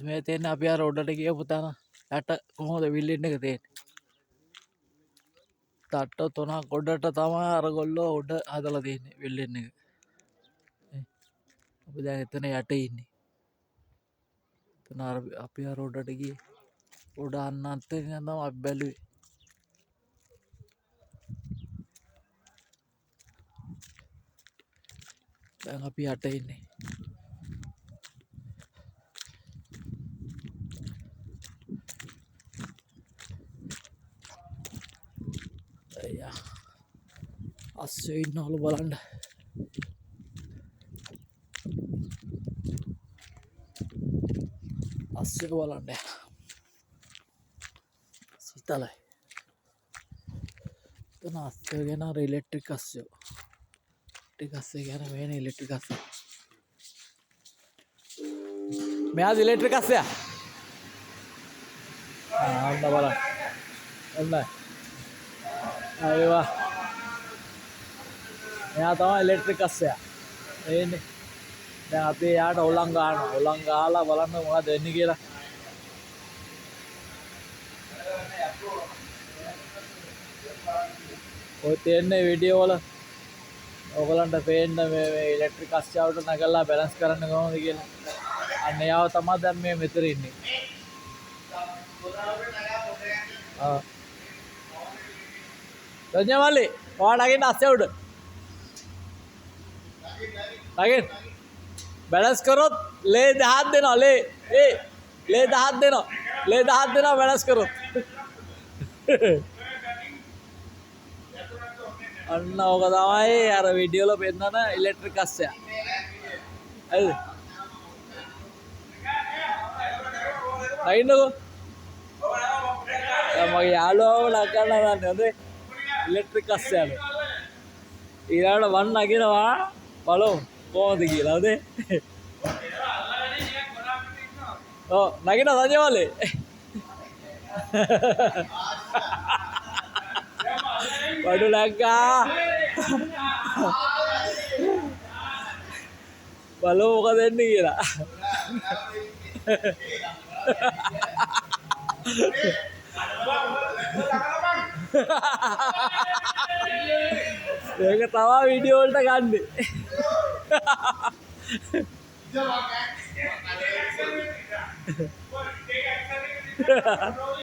මේ තියෙන්නේ අපි අර උඩට ගියපු තැන යට කොහොමද විල්ලින් එක තියෙන්නේ. තට්ට 3ක් උඩට තමයි අරගොල්ලෝ උඩ හදලා තියෙන්නේ විල්ලින් එක. අපි දැන් එතන යට ඉන්නේ. එතන අර අපි අර උඩට ගියේ. උඩ අන්න අතෙන් තමයි අපි බැලුවේ. දැන් අපි යට ඉන්නේ. අයියා. අස්සෙ ඉන්නවලු බලන්න. අස්සෙ බලන්න. සීතලයි. එතන අස්සෙ ගැන අර ඉලෙක්ට්‍රික් අස්සෙ. ඉලෙක්ට්‍රික් අස්සෙ ගැන මේන ඉලෙක්ට්‍රික් අස්සෙ. මෙයාද ඉලෙක්ට්‍රික් අස්සෙ? අන්න බලන්න. ඔන්න. අයවා. මෙයා තමයි ඉලෙක්ට්‍රික් අස්සෙ. එන්නේ. දැන් අපි යාට ඔලං ගන්නවා. ඔලං ගාලා බලන්න මොකද වෙන්නේ කියලා. ඔය තියෙන්නේ වීඩියෝ වල ඔයගලන්ට පේන්න මේ ඉලෙක්ට්‍රික් අස්සයාවට නගලා බැලන්ස් කරන්න කොහොමද කියලා. අන්න යාව තමයි දැන් මේ මෙතන ඉන්නේ. රජමල්ලි ඔයා නගින්න අස්සය උඩ. නගින්න. බැලන්ස් කරොත් ලේ 10ක් දෙනවා ලේ. ලේ 10ක් දෙනවා. ලේ 10ක් දෙනවා බැලන්ස් කරොත්. අන්න ඕක තමයි අර වීඩියෝ වල පෙන්නන ඉලෙක්ට්‍රික් අස්සය. හරිද? නගින්නකෝ. දැන් මගේ යාළුවව ලගන්න හදන්නේ හොඳේ. ඉලෙක්ට්‍රික් අස්සයල. ඊළඟට වන් නගිනවා බලමු කොහොමද කියලා හොඳේ. ඔව් නගින රජමල්ලි. වඩු ලැග්ගා. බලමු මොකද වෙන්නේ කියලා. ඒක තමයි වීඩියෝ වලට ගන්නේ.